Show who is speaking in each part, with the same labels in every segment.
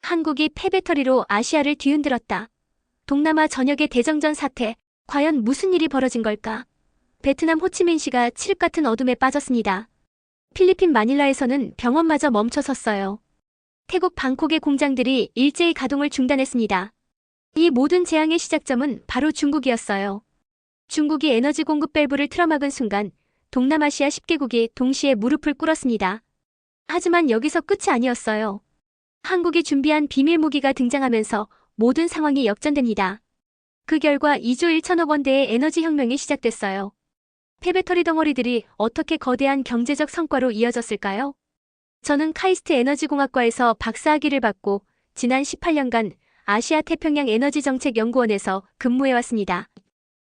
Speaker 1: 한국이 폐배터리로 아시아를 뒤흔들었다. 동남아 전역의 대정전 사태, 과연 무슨 일이 벌어진 걸까? 베트남 호치민시가 칠흑 같은 어둠에 빠졌습니다. 필리핀 마닐라에서는 병원마저 멈춰섰어요. 태국 방콕의 공장들이 일제히 가동을 중단했습니다. 이 모든 재앙의 시작점은 바로 중국이었어요. 중국이 에너지 공급 밸브를 틀어막은 순간 동남아시아 10개국이 동시에 무릎을 꿇었습니다. 하지만 여기서 끝이 아니었어요. 한국이 준비한 비밀 무기가 등장하면서 모든 상황이 역전됩니다. 그 결과 2조 1천억 원대의 에너지 혁명이 시작됐어요. 폐배터리 덩어리들이 어떻게 거대한 경제적 성과로 이어졌을까요? 저는 카이스트 에너지공학과에서 박사학위를 받고 지난 18년간 아시아 태평양 에너지정책연구원에서 근무해왔습니다.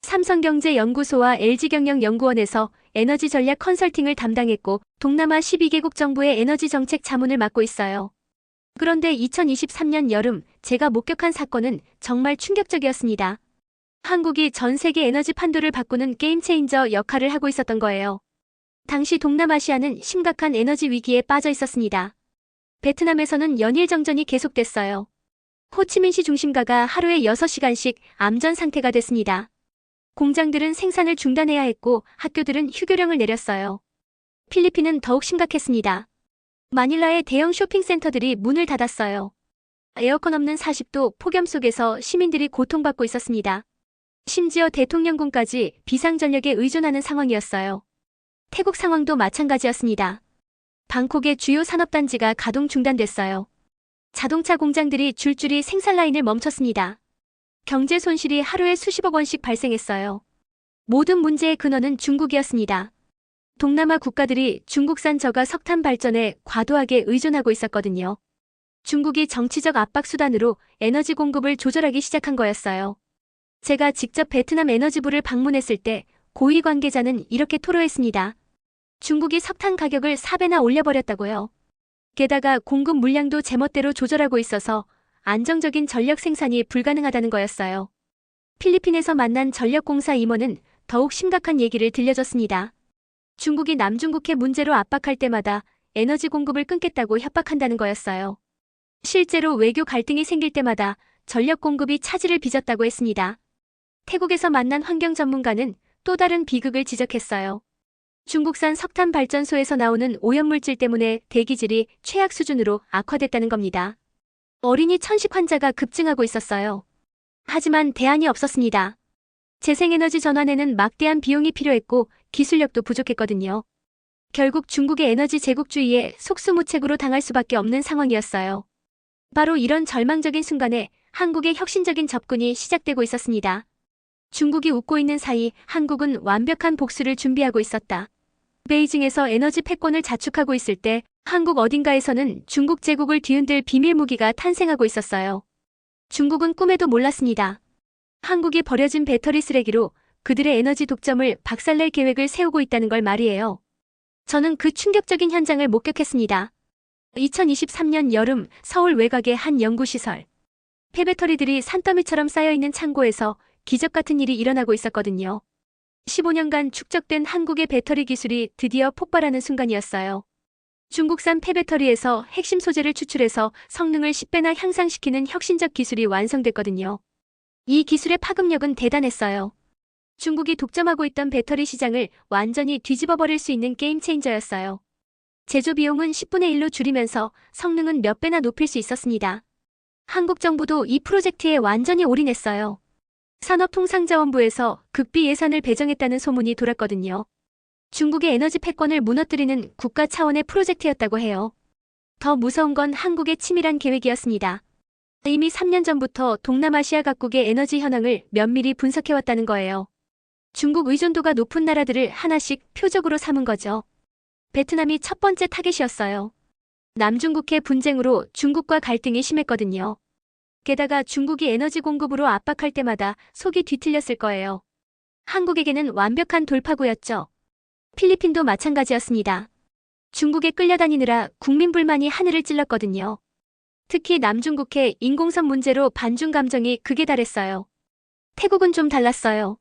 Speaker 1: 삼성경제연구소와 LG경영연구원에서 에너지 전략 컨설팅을 담당했고 동남아 12개국 정부의 에너지 정책 자문을 맡고 있어요. 그런데 2023년 여름 제가 목격한 사건은 정말 충격적이었습니다. 한국이 전 세계 에너지 판도를 바꾸는 게임 체인저 역할을 하고 있었던 거예요. 당시 동남아시아는 심각한 에너지 위기에 빠져 있었습니다. 베트남에서는 연일 정전이 계속됐어요. 호치민시 중심가가 하루에 6시간씩 암전 상태가 됐습니다. 공장들은 생산을 중단해야 했고 학교들은 휴교령을 내렸어요. 필리핀은 더욱 심각했습니다. 마닐라의 대형 쇼핑센터들이 문을 닫았어요. 에어컨 없는 40도 폭염 속에서 시민들이 고통받고 있었습니다. 심지어 대통령궁까지 비상전력에 의존하는 상황이었어요. 태국 상황도 마찬가지였습니다. 방콕의 주요 산업단지가 가동 중단됐어요. 자동차 공장들이 줄줄이 생산 라인을 멈췄습니다. 경제 손실이 하루에 수십억 원씩 발생했어요. 모든 문제의 근원은 중국이었습니다. 동남아 국가들이 중국산 저가 석탄 발전에 과도하게 의존하고 있었거든요. 중국이 정치적 압박 수단으로 에너지 공급을 조절하기 시작한 거였어요. 제가 직접 베트남 에너지부를 방문했을 때 고위 관계자는 이렇게 토로했습니다. 중국이 석탄 가격을 4배나 올려버렸다고요. 게다가 공급 물량도 제멋대로 조절하고 있어서 안정적인 전력 생산이 불가능하다는 거였어요. 필리핀에서 만난 전력공사 임원은 더욱 심각한 얘기를 들려줬습니다. 중국이 남중국해 문제로 압박할 때마다 에너지 공급을 끊겠다고 협박한다는 거였어요. 실제로 외교 갈등이 생길 때마다 전력 공급이 차질을 빚었다고 했습니다. 태국에서 만난 환경 전문가는 또 다른 비극을 지적했어요. 중국산 석탄 발전소에서 나오는 오염물질 때문에 대기질이 최악 수준으로 악화됐다는 겁니다. 어린이 천식 환자가 급증하고 있었어요. 하지만 대안이 없었습니다. 재생에너지 전환에는 막대한 비용이 필요했고 기술력도 부족했거든요. 결국 중국의 에너지 제국주의에 속수무책으로 당할 수밖에 없는 상황이었어요. 바로 이런 절망적인 순간에 한국의 혁신적인 접근이 시작되고 있었습니다. 중국이 웃고 있는 사이 한국은 완벽한 복수를 준비하고 있었다. 베이징에서 에너지 패권을 자축하고 있을 때 한국 어딘가에서는 중국 제국을 뒤흔들 비밀 무기가 탄생하고 있었어요. 중국은 꿈에도 몰랐습니다. 한국이 버려진 배터리 쓰레기로 그들의 에너지 독점을 박살낼 계획을 세우고 있다는 걸 말이에요. 저는 그 충격적인 현장을 목격했습니다. 2023년 여름 서울 외곽의 한 연구시설. 폐배터리들이 산더미처럼 쌓여있는 창고에서 기적 같은 일이 일어나고 있었거든요. 15년간 축적된 한국의 배터리 기술이 드디어 폭발하는 순간이었어요. 중국산 폐배터리에서 핵심 소재를 추출해서 성능을 10배나 향상시키는 혁신적 기술이 완성됐거든요. 이 기술의 파급력은 대단했어요. 중국이 독점하고 있던 배터리 시장을 완전히 뒤집어버릴 수 있는 게임 체인저였어요. 제조 비용은 10분의 1로 줄이면서 성능은 몇 배나 높일 수 있었습니다. 한국 정부도 이 프로젝트에 완전히 올인했어요. 산업통상자원부에서 극비 예산을 배정했다는 소문이 돌았거든요. 중국의 에너지 패권을 무너뜨리는 국가 차원의 프로젝트였다고 해요. 더 무서운 건 한국의 치밀한 계획이었습니다. 이미 3년 전부터 동남아시아 각국의 에너지 현황을 면밀히 분석해왔다는 거예요. 중국 의존도가 높은 나라들을 하나씩 표적으로 삼은 거죠. 베트남이 첫 번째 타겟이었어요. 남중국해 분쟁으로 중국과 갈등이 심했거든요. 게다가 중국이 에너지 공급으로 압박할 때마다 속이 뒤틀렸을 거예요. 한국에게는 완벽한 돌파구였죠. 필리핀도 마찬가지였습니다. 중국에 끌려다니느라 국민 불만이 하늘을 찔렀거든요. 특히 남중국해 인공섬 문제로 반중 감정이 극에 달했어요. 태국은 좀 달랐어요.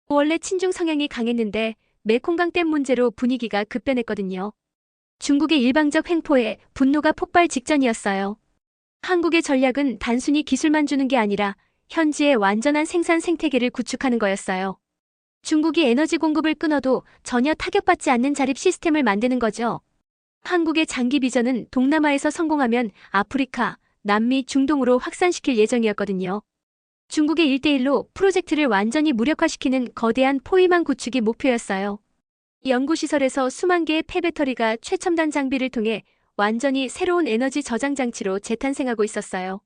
Speaker 1: 원래 친중 성향이 강했는데 메콩강 댐 문제로 분위기가 급변했거든요. 중국의 일방적 횡포에 분노가 폭발 직전이었어요. 한국의 전략은 단순히 기술만 주는 게 아니라 현지의 완전한 생산 생태계를 구축하는 거였어요. 중국이 에너지 공급을 끊어도 전혀 타격받지 않는 자립 시스템을 만드는 거죠. 한국의 장기 비전은 동남아에서 성공하면 아프리카, 남미, 중동으로 확산시킬 예정이었거든요. 중국의 1대1로 프로젝트를 완전히 무력화시키는 거대한 포위망 구축이 목표였어요. 연구시설에서 수만 개의 폐배터리가 최첨단 장비를 통해 완전히 새로운 에너지 저장 장치로 재탄생하고 있었어요.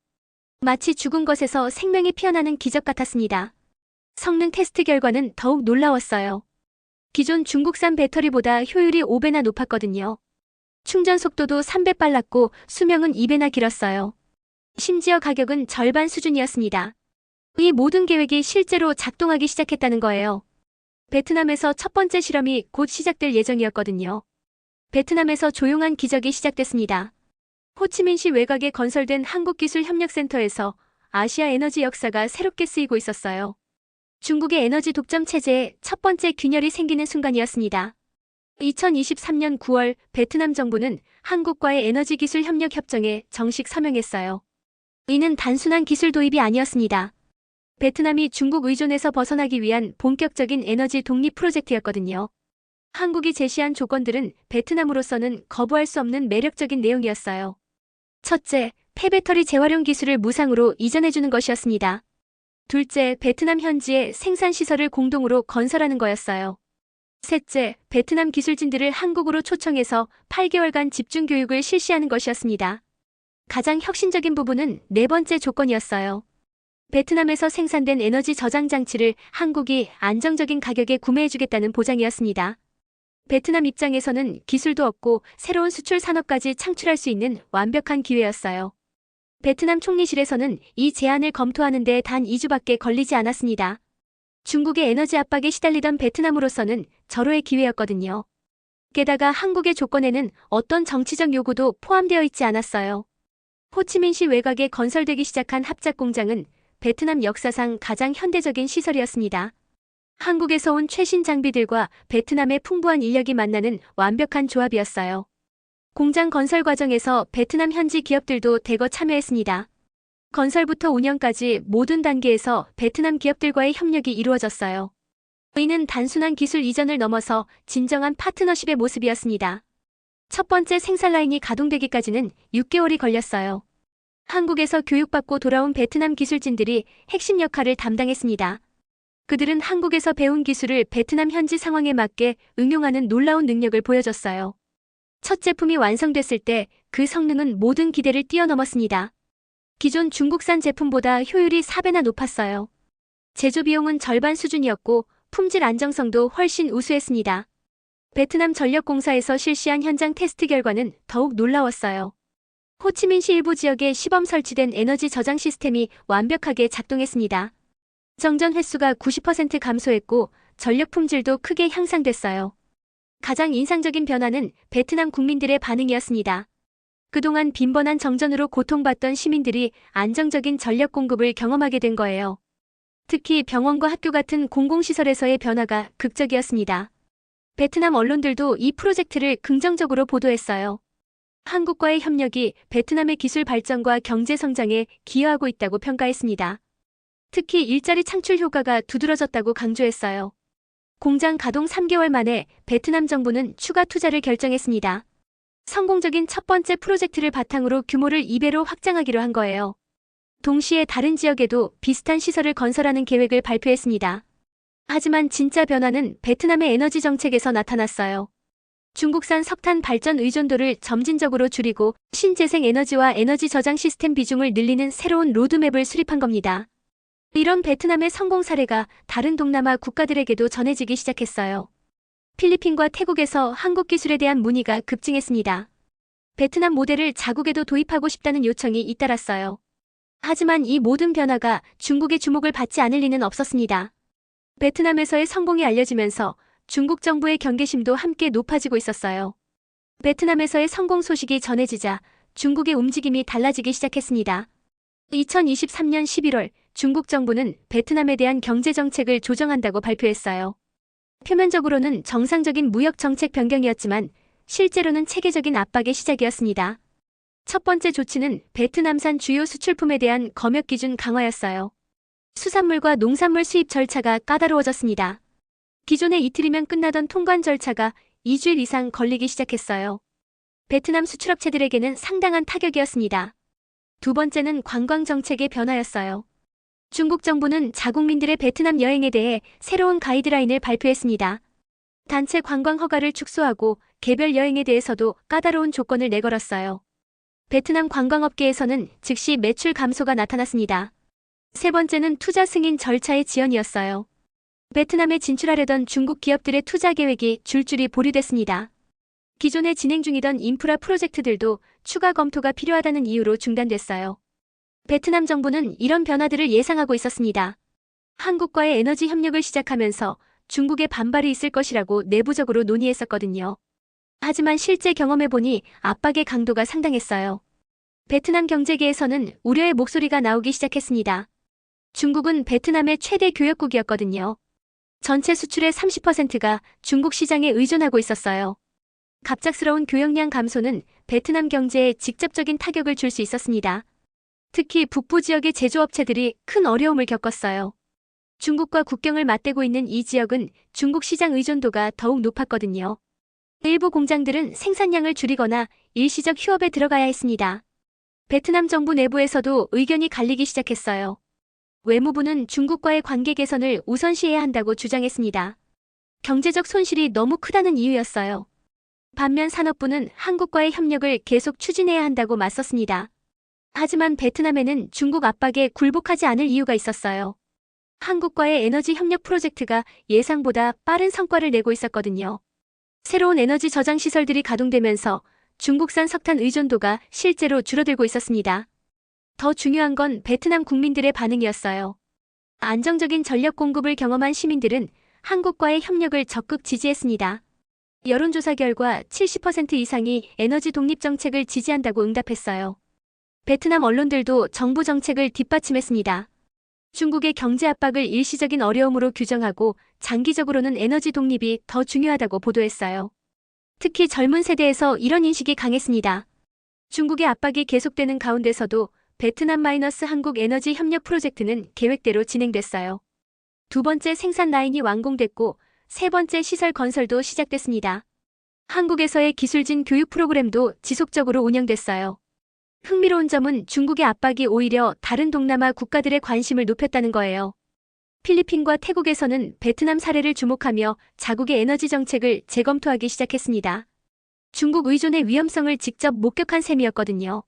Speaker 1: 마치 죽은 것에서 생명이 피어나는 기적 같았습니다. 성능 테스트 결과는 더욱 놀라웠어요. 기존 중국산 배터리보다 효율이 5배나 높았거든요. 충전 속도도 3배 빨랐고 수명은 2배나 길었어요. 심지어 가격은 절반 수준이었습니다. 이 모든 계획이 실제로 작동하기 시작했다는 거예요. 베트남에서 첫 번째 실험이 곧 시작될 예정이었거든요. 베트남에서 조용한 기적이 시작됐습니다. 호치민시 외곽에 건설된 한국기술협력센터에서 아시아 에너지 역사가 새롭게 쓰이고 있었어요. 중국의 에너지 독점 체제에 첫 번째 균열이 생기는 순간이었습니다. 2023년 9월 베트남 정부는 한국과의 에너지 기술 협력 협정에 정식 서명했어요. 이는 단순한 기술 도입이 아니었습니다. 베트남이 중국 의존에서 벗어나기 위한 본격적인 에너지 독립 프로젝트였거든요. 한국이 제시한 조건들은 베트남으로서는 거부할 수 없는 매력적인 내용이었어요. 첫째, 폐배터리 재활용 기술을 무상으로 이전해주는 것이었습니다. 둘째, 베트남 현지에 생산시설을 공동으로 건설하는 거였어요. 셋째, 베트남 기술진들을 한국으로 초청해서 8개월간 집중 교육을 실시하는 것이었습니다. 가장 혁신적인 부분은 네 번째 조건이었어요. 베트남에서 생산된 에너지 저장 장치를 한국이 안정적인 가격에 구매해주겠다는 보장이었습니다. 베트남 입장에서는 기술도 얻고 새로운 수출 산업까지 창출할 수 있는 완벽한 기회였어요. 베트남 총리실에서는 이 제안을 검토하는 데 단 2주밖에 걸리지 않았습니다. 중국의 에너지 압박에 시달리던 베트남으로서는 절호의 기회였거든요. 게다가 한국의 조건에는 어떤 정치적 요구도 포함되어 있지 않았어요. 호치민시 외곽에 건설되기 시작한 합작 공장은 베트남 역사상 가장 현대적인 시설이었습니다. 한국에서 온 최신 장비들과 베트남의 풍부한 인력이 만나는 완벽한 조합이었어요. 공장 건설 과정에서 베트남 현지 기업들도 대거 참여했습니다. 건설부터 운영까지 모든 단계에서 베트남 기업들과의 협력이 이루어졌어요. 이는 단순한 기술 이전을 넘어서 진정한 파트너십의 모습이었습니다. 첫 번째 생산 라인이 가동되기까지는 6개월이 걸렸어요. 한국에서 교육받고 돌아온 베트남 기술진들이 핵심 역할을 담당했습니다. 그들은 한국에서 배운 기술을 베트남 현지 상황에 맞게 응용하는 놀라운 능력을 보여줬어요. 첫 제품이 완성됐을 때 그 성능은 모든 기대를 뛰어넘었습니다. 기존 중국산 제품보다 효율이 4배나 높았어요. 제조 비용은 절반 수준이었고 품질 안정성도 훨씬 우수했습니다. 베트남 전력공사에서 실시한 현장 테스트 결과는 더욱 놀라웠어요. 호치민시 일부 지역에 시범 설치된 에너지 저장 시스템이 완벽하게 작동했습니다. 정전 횟수가 90% 감소했고 전력 품질도 크게 향상됐어요. 가장 인상적인 변화는 베트남 국민들의 반응이었습니다. 그동안 빈번한 정전으로 고통받던 시민들이 안정적인 전력 공급을 경험하게 된 거예요. 특히 병원과 학교 같은 공공시설에서의 변화가 극적이었습니다. 베트남 언론들도 이 프로젝트를 긍정적으로 보도했어요. 한국과의 협력이 베트남의 기술 발전과 경제 성장에 기여하고 있다고 평가했습니다. 특히 일자리 창출 효과가 두드러졌다고 강조했어요. 공장 가동 3개월 만에 베트남 정부는 추가 투자를 결정했습니다. 성공적인 첫 번째 프로젝트를 바탕으로 규모를 2배로 확장하기로 한 거예요. 동시에 다른 지역에도 비슷한 시설을 건설하는 계획을 발표했습니다. 하지만 진짜 변화는 베트남의 에너지 정책에서 나타났어요. 중국산 석탄 발전 의존도를 점진적으로 줄이고 신재생 에너지와 에너지 저장 시스템 비중을 늘리는 새로운 로드맵을 수립한 겁니다. 이런 베트남의 성공 사례가 다른 동남아 국가들에게도 전해지기 시작했어요. 필리핀과 태국에서 한국 기술에 대한 문의가 급증했습니다. 베트남 모델을 자국에도 도입하고 싶다는 요청이 잇따랐어요. 하지만 이 모든 변화가 중국의 주목을 받지 않을 리는 없었습니다. 베트남에서의 성공이 알려지면서 중국 정부의 경계심도 함께 높아지고 있었어요. 베트남에서의 성공 소식이 전해지자 중국의 움직임이 달라지기 시작했습니다. 2023년 11월 중국 정부는 베트남에 대한 경제 정책을 조정한다고 발표했어요. 표면적으로는 정상적인 무역 정책 변경이었지만 실제로는 체계적인 압박의 시작이었습니다. 첫 번째 조치는 베트남산 주요 수출품에 대한 검역 기준 강화였어요. 수산물과 농산물 수입 절차가 까다로워졌습니다. 기존에 이틀이면 끝나던 통관 절차가 2주일 이상 걸리기 시작했어요. 베트남 수출업체들에게는 상당한 타격이었습니다. 두 번째는 관광 정책의 변화였어요. 중국 정부는 자국민들의 베트남 여행에 대해 새로운 가이드라인을 발표했습니다. 단체 관광 허가를 축소하고 개별 여행에 대해서도 까다로운 조건을 내걸었어요. 베트남 관광업계에서는 즉시 매출 감소가 나타났습니다. 세 번째는 투자 승인 절차의 지연이었어요. 베트남에 진출하려던 중국 기업들의 투자 계획이 줄줄이 보류됐습니다. 기존에 진행 중이던 인프라 프로젝트들도 추가 검토가 필요하다는 이유로 중단됐어요. 베트남 정부는 이런 변화들을 예상하고 있었습니다. 한국과의 에너지 협력을 시작하면서 중국의 반발이 있을 것이라고 내부적으로 논의했었거든요. 하지만 실제 경험해보니 압박의 강도가 상당했어요. 베트남 경제계에서는 우려의 목소리가 나오기 시작했습니다. 중국은 베트남의 최대 교역국이었거든요. 전체 수출의 30%가 중국 시장에 의존하고 있었어요. 갑작스러운 교역량 감소는 베트남 경제에 직접적인 타격을 줄 수 있었습니다. 특히 북부 지역의 제조업체들이 큰 어려움을 겪었어요. 중국과 국경을 맞대고 있는 이 지역은 중국 시장 의존도가 더욱 높았거든요. 일부 공장들은 생산량을 줄이거나 일시적 휴업에 들어가야 했습니다. 베트남 정부 내부에서도 의견이 갈리기 시작했어요. 외무부는 중국과의 관계 개선을 우선시해야 한다고 주장했습니다. 경제적 손실이 너무 크다는 이유였어요. 반면 산업부는 한국과의 협력을 계속 추진해야 한다고 맞섰습니다. 하지만 베트남에는 중국 압박에 굴복하지 않을 이유가 있었어요. 한국과의 에너지 협력 프로젝트가 예상보다 빠른 성과를 내고 있었거든요. 새로운 에너지 저장 시설들이 가동되면서 중국산 석탄 의존도가 실제로 줄어들고 있었습니다. 더 중요한 건 베트남 국민들의 반응이었어요. 안정적인 전력 공급을 경험한 시민들은 한국과의 협력을 적극 지지했습니다. 여론조사 결과 70% 이상이 에너지 독립 정책을 지지한다고 응답했어요. 베트남 언론들도 정부 정책을 뒷받침했습니다. 중국의 경제 압박을 일시적인 어려움으로 규정하고 장기적으로는 에너지 독립이 더 중요하다고 보도했어요. 특히 젊은 세대에서 이런 인식이 강했습니다. 중국의 압박이 계속되는 가운데서도 베트남-한국 에너지 협력 프로젝트는 계획대로 진행됐어요. 두 번째 생산 라인이 완공됐고 세 번째 시설 건설도 시작됐습니다. 한국에서의 기술진 교육 프로그램도 지속적으로 운영됐어요. 흥미로운 점은 중국의 압박이 오히려 다른 동남아 국가들의 관심을 높였다는 거예요. 필리핀과 태국에서는 베트남 사례를 주목하며 자국의 에너지 정책을 재검토하기 시작했습니다. 중국 의존의 위험성을 직접 목격한 셈이었거든요.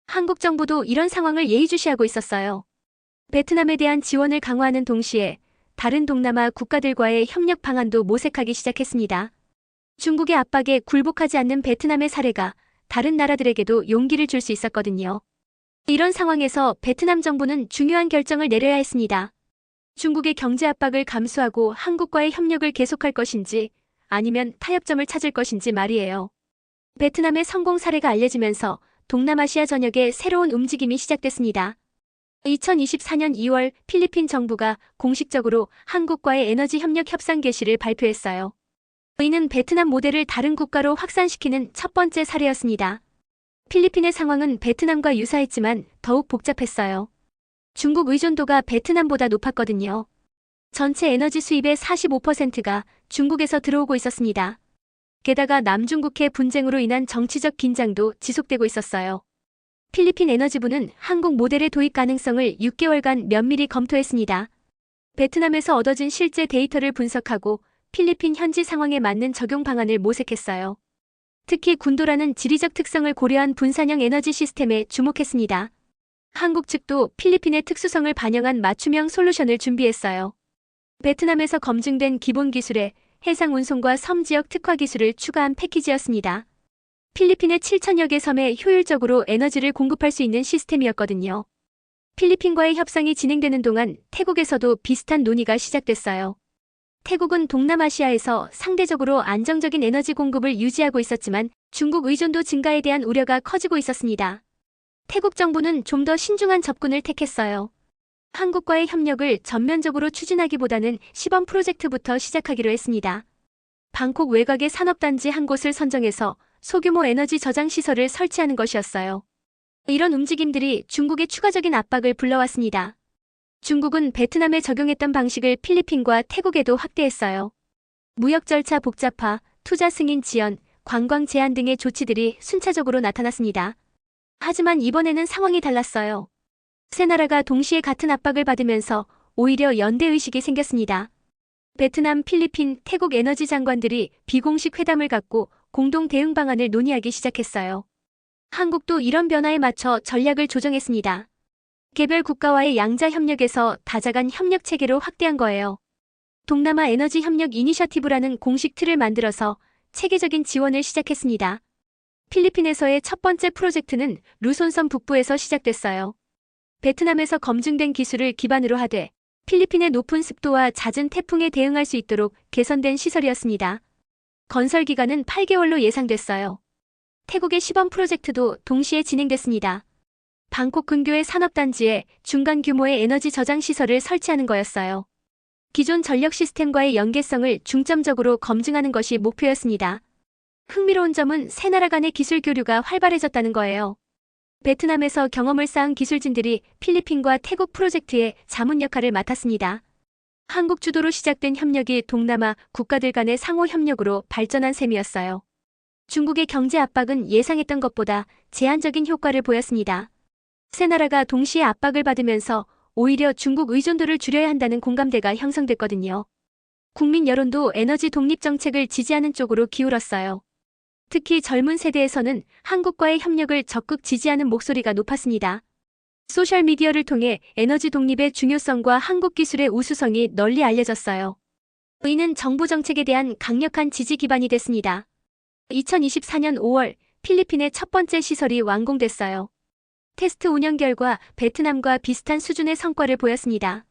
Speaker 1: 한국 정부도 이런 상황을 예의주시하고 있었어요. 베트남에 대한 지원을 강화하는 동시에 다른 동남아 국가들과의 협력 방안도 모색하기 시작했습니다. 중국의 압박에 굴복하지 않는 베트남의 사례가 다른 나라들에게도 용기를 줄 수 있었거든요. 이런 상황에서 베트남 정부는 중요한 결정을 내려야 했습니다. 중국의 경제 압박을 감수하고 한국과의 협력을 계속할 것인지 아니면 타협점을 찾을 것인지 말이에요. 베트남의 성공 사례가 알려지면서 동남아시아 전역에 새로운 움직임이 시작됐습니다. 2024년 2월 필리핀 정부가 공식적으로 한국과의 에너지 협력 협상 개시를 발표했어요. 이는 베트남 모델을 다른 국가로 확산시키는 첫 번째 사례였습니다. 필리핀의 상황은 베트남과 유사했지만 더욱 복잡했어요. 중국 의존도가 베트남보다 높았거든요. 전체 에너지 수입의 45%가 중국에서 들어오고 있었습니다. 게다가 남중국해 분쟁으로 인한 정치적 긴장도 지속되고 있었어요. 필리핀 에너지부는 한국 모델의 도입 가능성을 6개월간 면밀히 검토했습니다. 베트남에서 얻어진 실제 데이터를 분석하고 필리핀 현지 상황에 맞는 적용 방안을 모색했어요. 특히 군도라는 지리적 특성을 고려한 분산형 에너지 시스템에 주목했습니다. 한국 측도 필리핀의 특수성을 반영한 맞춤형 솔루션을 준비했어요. 베트남에서 검증된 기본 기술에 해상 운송과 섬 지역 특화 기술을 추가한 패키지였습니다. 필리핀의 7천여 개 섬에 효율적으로 에너지를 공급할 수 있는 시스템이었거든요. 필리핀과의 협상이 진행되는 동안 태국에서도 비슷한 논의가 시작됐어요. 태국은 동남아시아에서 상대적으로 안정적인 에너지 공급을 유지하고 있었지만 중국 의존도 증가에 대한 우려가 커지고 있었습니다. 태국 정부는 좀 더 신중한 접근을 택했어요. 한국과의 협력을 전면적으로 추진하기보다는 시범 프로젝트부터 시작하기로 했습니다. 방콕 외곽의 산업단지 한 곳을 선정해서 소규모 에너지 저장 시설을 설치하는 것이었어요. 이런 움직임들이 중국의 추가적인 압박을 불러왔습니다. 중국은 베트남에 적용했던 방식을 필리핀과 태국에도 확대했어요. 무역 절차 복잡화, 투자 승인 지연, 관광 제한 등의 조치들이 순차적으로 나타났습니다. 하지만 이번에는 상황이 달랐어요. 세 나라가 동시에 같은 압박을 받으면서 오히려 연대의식이 생겼습니다. 베트남, 필리핀, 태국 에너지 장관들이 비공식 회담을 갖고 공동 대응 방안을 논의하기 시작했어요. 한국도 이런 변화에 맞춰 전략을 조정했습니다. 개별 국가와의 양자 협력에서 다자간 협력 체계로 확대한 거예요. 동남아 에너지 협력 이니셔티브라는 공식 틀을 만들어서 체계적인 지원을 시작했습니다. 필리핀에서의 첫 번째 프로젝트는 루손섬 북부에서 시작됐어요. 베트남에서 검증된 기술을 기반으로 하되 필리핀의 높은 습도와 잦은 태풍에 대응할 수 있도록 개선된 시설이었습니다. 건설 기간은 8개월로 예상됐어요. 태국의 시범 프로젝트도 동시에 진행됐습니다. 방콕 근교의 산업단지에 중간 규모의 에너지 저장 시설을 설치하는 거였어요. 기존 전력 시스템과의 연계성을 중점적으로 검증하는 것이 목표였습니다. 흥미로운 점은 세 나라 간의 기술 교류가 활발해졌다는 거예요. 베트남에서 경험을 쌓은 기술진들이 필리핀과 태국 프로젝트의 자문 역할을 맡았습니다. 한국 주도로 시작된 협력이 동남아 국가들 간의 상호 협력으로 발전한 셈이었어요. 중국의 경제 압박은 예상했던 것보다 제한적인 효과를 보였습니다. 세 나라가 동시에 압박을 받으면서 오히려 중국 의존도를 줄여야 한다는 공감대가 형성됐거든요. 국민 여론도 에너지 독립 정책을 지지하는 쪽으로 기울었어요. 특히 젊은 세대에서는 한국과의 협력을 적극 지지하는 목소리가 높았습니다. 소셜미디어를 통해 에너지 독립의 중요성과 한국 기술의 우수성이 널리 알려졌어요. 이는 정부 정책에 대한 강력한 지지 기반이 됐습니다. 2024년 5월 필리핀의 첫 번째 시설이 완공됐어요. 테스트 운영 결과 베트남과 비슷한 수준의 성과를 보였습니다.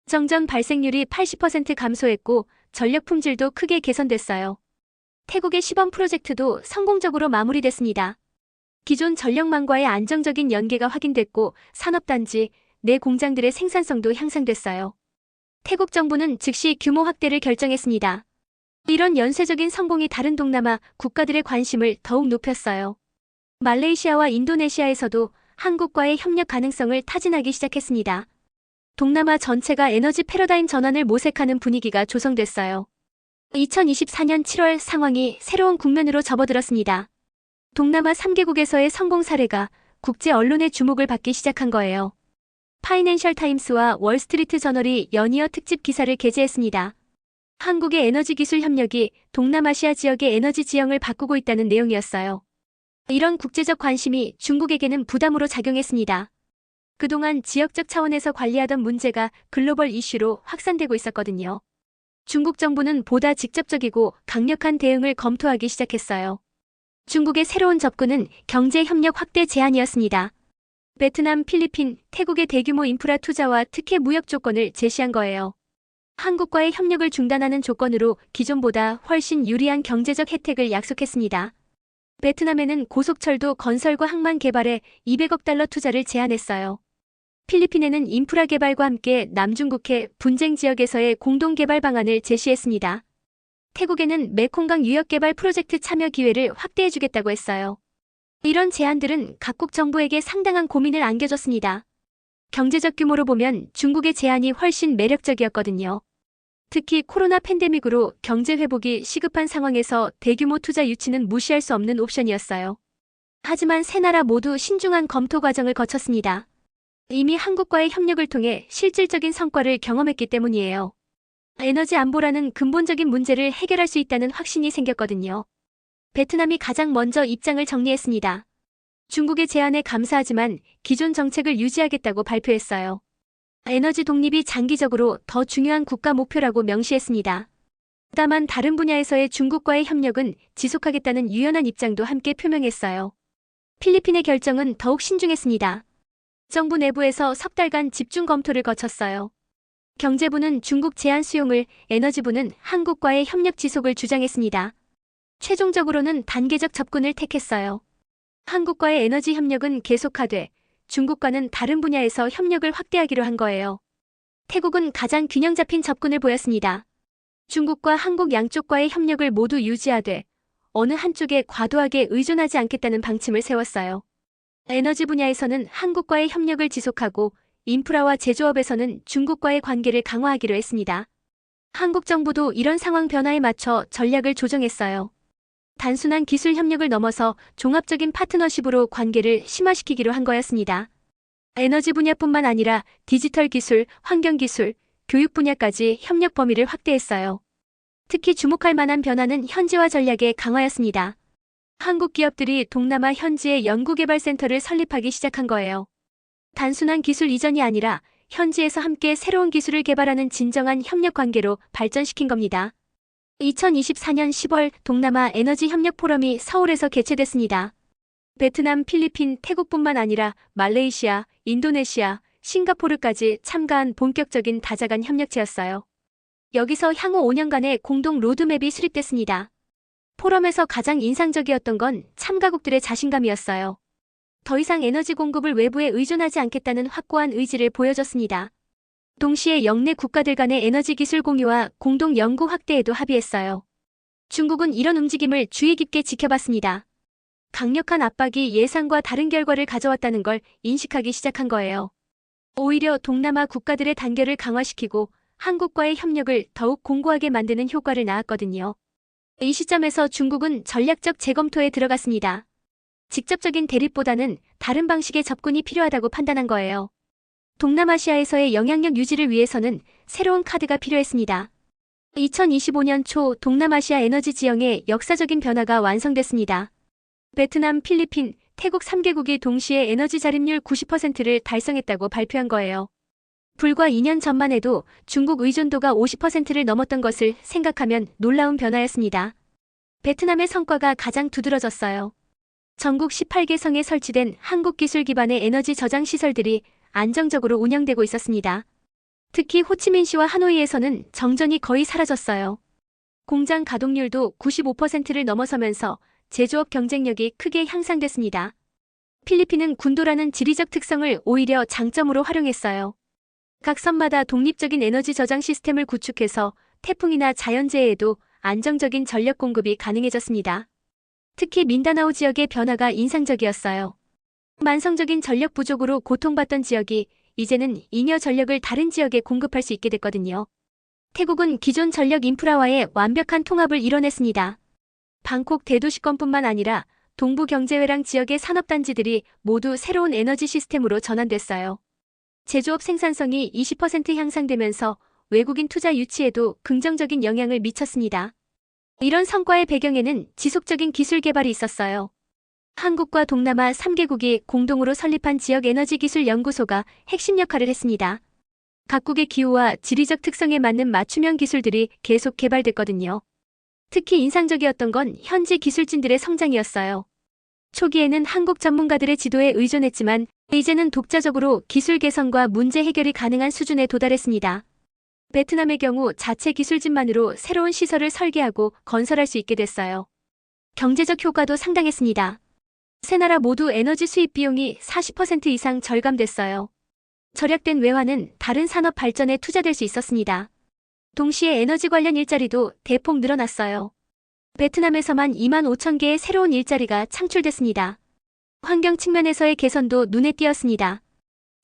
Speaker 1: 정전 발생률이 80% 감소했고 전력 품질도 크게 개선됐어요. 태국의 시범 프로젝트도 성공적으로 마무리됐습니다. 기존 전력망과의 안정적인 연계가 확인됐고 산업단지 내 공장들의 생산성도 향상됐어요. 태국 정부는 즉시 규모 확대를 결정했습니다. 이런 연쇄적인 성공이 다른 동남아 국가들의 관심을 더욱 높였어요. 말레이시아와 인도네시아에서도 한국과의 협력 가능성을 타진하기 시작했습니다. 동남아 전체가 에너지 패러다임 전환을 모색하는 분위기가 조성됐어요. 2024년 7월 상황이 새로운 국면으로 접어들었습니다. 동남아 3개국에서의 성공 사례가 국제 언론의 주목을 받기 시작한 거예요. 파이낸셜 타임스와 월스트리트 저널이 연이어 특집 기사를 게재했습니다. 한국의 에너지 기술 협력이 동남아시아 지역의 에너지 지형을 바꾸고 있다는 내용이었어요. 이런 국제적 관심이 중국에게는 부담으로 작용했습니다. 그동안 지역적 차원에서 관리하던 문제가 글로벌 이슈로 확산되고 있었거든요. 중국 정부는 보다 직접적이고 강력한 대응을 검토하기 시작했어요. 중국의 새로운 접근은 경제 협력 확대 제안이었습니다. 베트남, 필리핀, 태국의 대규모 인프라 투자와 특혜 무역 조건을 제시한 거예요. 한국과의 협력을 중단하는 조건으로 기존보다 훨씬 유리한 경제적 혜택을 약속했습니다. 베트남에는 고속철도 건설과 항만 개발에 200억 달러 투자를 제안했어요. 필리핀에는 인프라 개발과 함께 남중국해 분쟁 지역에서의 공동 개발 방안을 제시했습니다. 태국에는 메콩강 유역 개발 프로젝트 참여 기회를 확대해주겠다고 했어요. 이런 제안들은 각국 정부에게 상당한 고민을 안겨줬습니다. 경제적 규모로 보면 중국의 제안이 훨씬 매력적이었거든요. 특히 코로나 팬데믹으로 경제 회복이 시급한 상황에서 대규모 투자 유치는 무시할 수 없는 옵션이었어요. 하지만 세 나라 모두 신중한 검토 과정을 거쳤습니다. 이미 한국과의 협력을 통해 실질적인 성과를 경험했기 때문이에요. 에너지 안보라는 근본적인 문제를 해결할 수 있다는 확신이 생겼거든요. 베트남이 가장 먼저 입장을 정리했습니다. 중국의 제안에 감사하지만 기존 정책을 유지하겠다고 발표했어요. 에너지 독립이 장기적으로 더 중요한 국가 목표라고 명시했습니다. 다만 다른 분야에서의 중국과의 협력은 지속하겠다는 유연한 입장도 함께 표명했어요. 필리핀의 결정은 더욱 신중했습니다. 정부 내부에서 석 달간 집중 검토를 거쳤어요. 경제부는 중국 제안 수용을, 에너지부는 한국과의 협력 지속을 주장했습니다. 최종적으로는 단계적 접근을 택했어요. 한국과의 에너지 협력은 계속하되 중국과는 다른 분야에서 협력을 확대하기로 한 거예요. 태국은 가장 균형 잡힌 접근을 보였습니다. 중국과 한국 양쪽과의 협력을 모두 유지하되 어느 한쪽에 과도하게 의존하지 않겠다는 방침을 세웠어요. 에너지 분야에서는 한국과의 협력을 지속하고 인프라와 제조업에서는 중국과의 관계를 강화하기로 했습니다. 한국 정부도 이런 상황 변화에 맞춰 전략을 조정했어요. 단순한 기술 협력을 넘어서 종합적인 파트너십으로 관계를 심화시키기로 한 거였습니다. 에너지 분야뿐만 아니라 디지털 기술, 환경 기술, 교육 분야까지 협력 범위를 확대했어요. 특히 주목할 만한 변화는 현지화 전략의 강화였습니다. 한국 기업들이 동남아 현지에 연구개발센터를 설립하기 시작한 거예요. 단순한 기술 이전이 아니라 현지에서 함께 새로운 기술을 개발하는 진정한 협력 관계로 발전시킨 겁니다. 2024년 10월 동남아 에너지 협력 포럼이 서울에서 개최됐습니다. 베트남, 필리핀, 태국뿐만 아니라 말레이시아, 인도네시아, 싱가포르까지 참가한 본격적인 다자간 협력체였어요. 여기서 향후 5년간의 공동 로드맵이 수립됐습니다. 포럼에서 가장 인상적이었던 건 참가국들의 자신감이었어요. 더 이상 에너지 공급을 외부에 의존하지 않겠다는 확고한 의지를 보여줬습니다. 동시에 영내 국가들 간의 에너지 기술 공유와 공동 연구 확대에도 합의했어요. 중국은 이런 움직임을 주의 깊게 지켜봤습니다. 강력한 압박이 예상과 다른 결과를 가져왔다는 걸 인식하기 시작한 거예요. 오히려 동남아 국가들의 단결을 강화시키고 한국과의 협력을 더욱 공고하게 만드는 효과를 낳았거든요. 이 시점에서 중국은 전략적 재검토에 들어갔습니다. 직접적인 대립보다는 다른 방식의 접근이 필요하다고 판단한 거예요. 동남아시아에서의 영향력 유지를 위해서는 새로운 카드가 필요했습니다. 2025년 초 동남아시아 에너지 지형의 역사적인 변화가 완성됐습니다. 베트남, 필리핀, 태국 3개국이 동시에 에너지 자립률 90%를 달성했다고 발표한 거예요. 불과 2년 전만 해도 중국 의존도가 50%를 넘었던 것을 생각하면 놀라운 변화였습니다. 베트남의 성과가 가장 두드러졌어요. 전국 18개 성에 설치된 한국 기술 기반의 에너지 저장 시설들이 안정적으로 운영되고 있었습니다. 특히 호치민시와 하노이에서는 정전이 거의 사라졌어요. 공장 가동률도 95%를 넘어서면서 제조업 경쟁력이 크게 향상됐습니다. 필리핀은 군도라는 지리적 특성을 오히려 장점으로 활용했어요. 각 섬마다 독립적인 에너지 저장 시스템을 구축해서 태풍이나 자연재해에도 안정적인 전력 공급이 가능해졌습니다. 특히 민다나오 지역의 변화가 인상적이었어요. 만성적인 전력 부족으로 고통받던 지역이 이제는 잉여 전력을 다른 지역에 공급할 수 있게 됐거든요. 태국은 기존 전력 인프라와의 완벽한 통합을 이뤄냈습니다. 방콕 대도시권뿐만 아니라 동부경제회랑 지역의 산업단지들이 모두 새로운 에너지 시스템으로 전환됐어요. 제조업 생산성이 20% 향상되면서 외국인 투자 유치에도 긍정적인 영향을 미쳤습니다. 이런 성과의 배경에는 지속적인 기술 개발이 있었어요. 한국과 동남아 3개국이 공동으로 설립한 지역 에너지 기술 연구소가 핵심 역할을 했습니다. 각국의 기후와 지리적 특성에 맞는 맞춤형 기술들이 계속 개발됐거든요. 특히 인상적이었던 건 현지 기술진들의 성장이었어요. 초기에는 한국 전문가들의 지도에 의존했지만 이제는 독자적으로 기술 개선과 문제 해결이 가능한 수준에 도달했습니다. 베트남의 경우 자체 기술진만으로 새로운 시설을 설계하고 건설할 수 있게 됐어요. 경제적 효과도 상당했습니다. 세 나라 모두 에너지 수입 비용이 40% 이상 절감됐어요. 절약된 외화는 다른 산업 발전에 투자될 수 있었습니다. 동시에 에너지 관련 일자리도 대폭 늘어났어요. 베트남에서만 2만 5천 개의 새로운 일자리가 창출됐습니다. 환경 측면에서의 개선도 눈에 띄었습니다.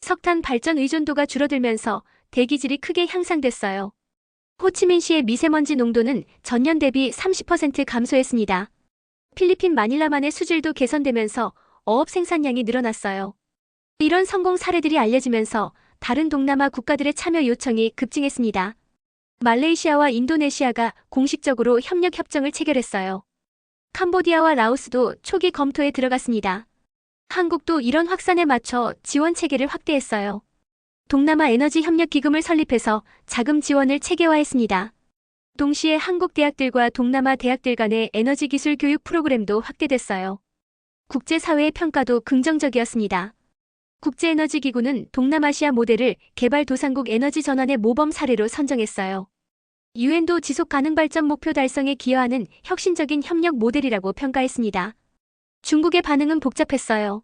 Speaker 1: 석탄 발전 의존도가 줄어들면서 대기질이 크게 향상됐어요. 호치민시의 미세먼지 농도는 전년 대비 30% 감소했습니다. 필리핀 마닐라만의 수질도 개선되면서 어업 생산량이 늘어났어요. 이런 성공 사례들이 알려지면서 다른 동남아 국가들의 참여 요청이 급증했습니다. 말레이시아와 인도네시아가 공식적으로 협력 협정을 체결했어요. 캄보디아와 라오스도 초기 검토에 들어갔습니다. 한국도 이런 확산에 맞춰 지원 체계를 확대했어요. 동남아 에너지 협력 기금을 설립해서 자금 지원을 체계화했습니다. 동시에 한국 대학들과 동남아 대학들 간의 에너지 기술 교육 프로그램도 확대됐어요. 국제사회의 평가도 긍정적이었습니다. 국제에너지기구는 동남아시아 모델을 개발도상국 에너지 전환의 모범 사례로 선정했어요. 유엔도 지속가능 발전 목표 달성에 기여하는 혁신적인 협력 모델이라고 평가했습니다. 중국의 반응은 복잡했어요.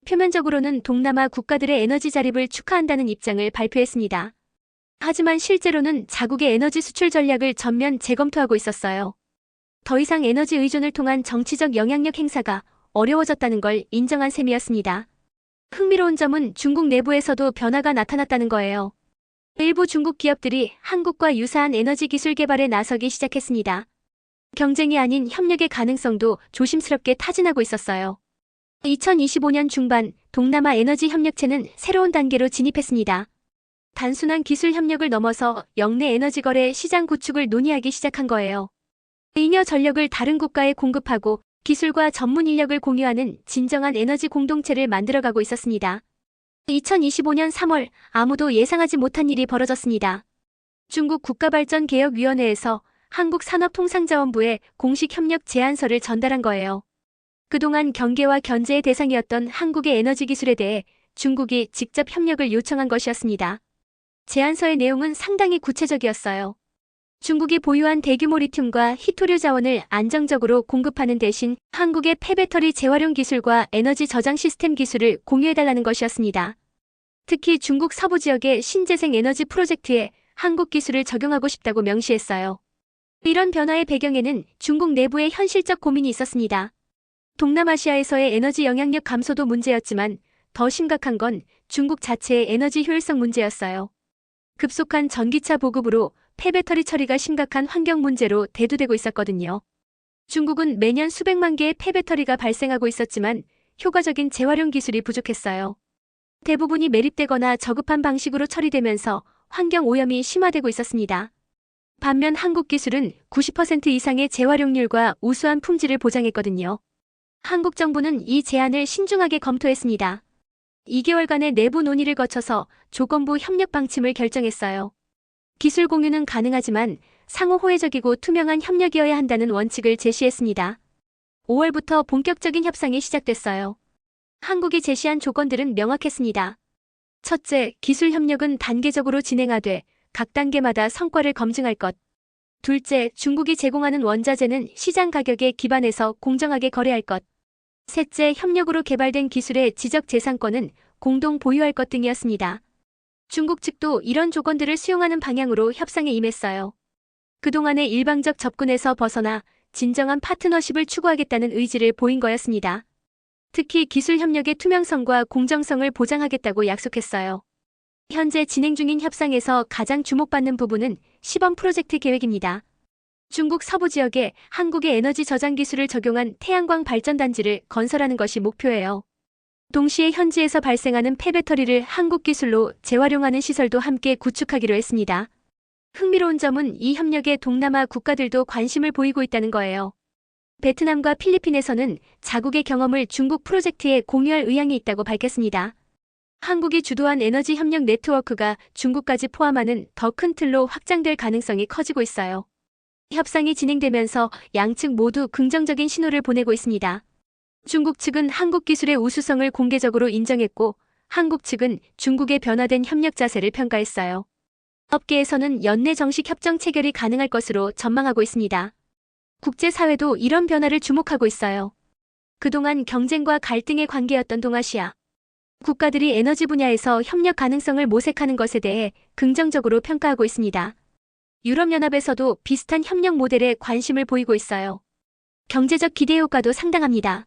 Speaker 1: 표면적으로는 동남아 국가들의 에너지 자립을 축하한다는 입장을 발표했습니다. 하지만 실제로는 자국의 에너지 수출 전략을 전면 재검토하고 있었어요. 더 이상 에너지 의존을 통한 정치적 영향력 행사가 어려워졌다는 걸 인정한 셈이었습니다. 흥미로운 점은 중국 내부에서도 변화가 나타났다는 거예요. 일부 중국 기업들이 한국과 유사한 에너지 기술 개발에 나서기 시작했습니다. 경쟁이 아닌 협력의 가능성도 조심스럽게 타진하고 있었어요. 2025년 중반 동남아 에너지 협력체는 새로운 단계로 진입했습니다. 단순한 기술 협력을 넘어서 역내 에너지 거래 시장 구축을 논의하기 시작한 거예요. 잉여 전력을 다른 국가에 공급하고 기술과 전문 인력을 공유하는 진정한 에너지 공동체를 만들어가고 있었습니다. 2025년 3월 아무도 예상하지 못한 일이 벌어졌습니다. 중국 국가발전개혁위원회에서 한국산업통상자원부에 공식 협력 제안서를 전달한 거예요. 그동안 경계와 견제의 대상이었던 한국의 에너지 기술에 대해 중국이 직접 협력을 요청한 것이었습니다. 제안서의 내용은 상당히 구체적이었어요. 중국이 보유한 대규모 리튬과 히토류 자원을 안정적으로 공급하는 대신 한국의 폐배터리 재활용 기술과 에너지 저장 시스템 기술을 공유해달라는 것이었습니다. 특히 중국 서부 지역의 신재생 에너지 프로젝트에 한국 기술을 적용하고 싶다고 명시했어요. 이런 변화의 배경에는 중국 내부의 현실적 고민이 있었습니다. 동남아시아에서의 에너지 영향력 감소도 문제였지만 더 심각한 건 중국 자체의 에너지 효율성 문제였어요. 급속한 전기차 보급으로 폐배터리 처리가 심각한 환경 문제로 대두되고 있었거든요. 중국은 매년 수백만 개의 폐배터리가 발생하고 있었지만 효과적인 재활용 기술이 부족했어요. 대부분이 매립되거나 저급한 방식으로 처리되면서 환경 오염이 심화되고 있었습니다. 반면 한국 기술은 90% 이상의 재활용률과 우수한 품질을 보장했거든요. 한국 정부는 이 제안을 신중하게 검토했습니다. 2개월간의 내부 논의를 거쳐서 조건부 협력 방침을 결정했어요. 기술 공유는 가능하지만 상호 호혜적이고 투명한 협력이어야 한다는 원칙을 제시했습니다. 5월부터 본격적인 협상이 시작됐어요. 한국이 제시한 조건들은 명확했습니다. 첫째, 기술 협력은 단계적으로 진행하되 각 단계마다 성과를 검증할 것. 둘째, 중국이 제공하는 원자재는 시장 가격에 기반해서 공정하게 거래할 것. 셋째, 협력으로 개발된 기술의 지적 재산권은 공동 보유할 것 등이었습니다. 중국 측도 이런 조건들을 수용하는 방향으로 협상에 임했어요. 그동안의 일방적 접근에서 벗어나 진정한 파트너십을 추구하겠다는 의지를 보인 거였습니다. 특히 기술 협력의 투명성과 공정성을 보장하겠다고 약속했어요. 현재 진행 중인 협상에서 가장 주목받는 부분은 시범 프로젝트 계획입니다. 중국 서부 지역에 한국의 에너지 저장 기술을 적용한 태양광 발전단지를 건설하는 것이 목표예요. 동시에 현지에서 발생하는 폐배터리를 한국 기술로 재활용하는 시설도 함께 구축하기로 했습니다. 흥미로운 점은 이 협력에 동남아 국가들도 관심을 보이고 있다는 거예요. 베트남과 필리핀에서는 자국의 경험을 중국 프로젝트에 공유할 의향이 있다고 밝혔습니다. 한국이 주도한 에너지 협력 네트워크가 중국까지 포함하는 더 큰 틀로 확장될 가능성이 커지고 있어요. 협상이 진행되면서 양측 모두 긍정적인 신호를 보내고 있습니다. 중국 측은 한국 기술의 우수성을 공개적으로 인정했고 한국 측은 중국의 변화된 협력 자세를 평가했어요. 업계에서는 연내 정식 협정 체결이 가능할 것으로 전망하고 있습니다. 국제사회도 이런 변화를 주목하고 있어요. 그동안 경쟁과 갈등의 관계였던 동아시아 국가들이 에너지 분야에서 협력 가능성을 모색하는 것에 대해 긍정적으로 평가하고 있습니다. 유럽연합에서도 비슷한 협력 모델에 관심을 보이고 있어요. 경제적 기대 효과도 상당합니다.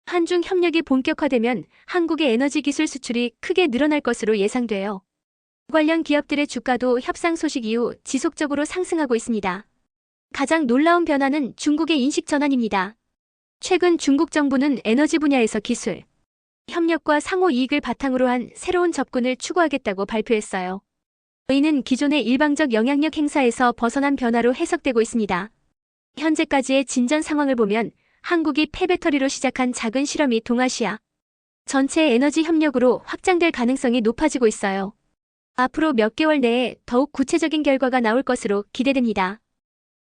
Speaker 1: 한중 협력이 본격화되면 한국의 에너지 기술 수출이 크게 늘어날 것으로 예상돼요. 관련 기업들의 주가도 협상 소식 이후 지속적으로 상승하고 있습니다. 가장 놀라운 변화는 중국의 인식 전환입니다. 최근 중국 정부는 에너지 분야에서 기술, 협력과 상호 이익을 바탕으로 한 새로운 접근을 추구하겠다고 발표했어요. 이는 기존의 일방적 영향력 행사에서 벗어난 변화로 해석되고 있습니다. 현재까지의 진전 상황을 보면 한국이 폐배터리로 시작한 작은 실험이 동아시아 전체 에너지 협력으로 확장될 가능성이 높아지고 있어요. 앞으로 몇 개월 내에 더욱 구체적인 결과가 나올 것으로 기대됩니다.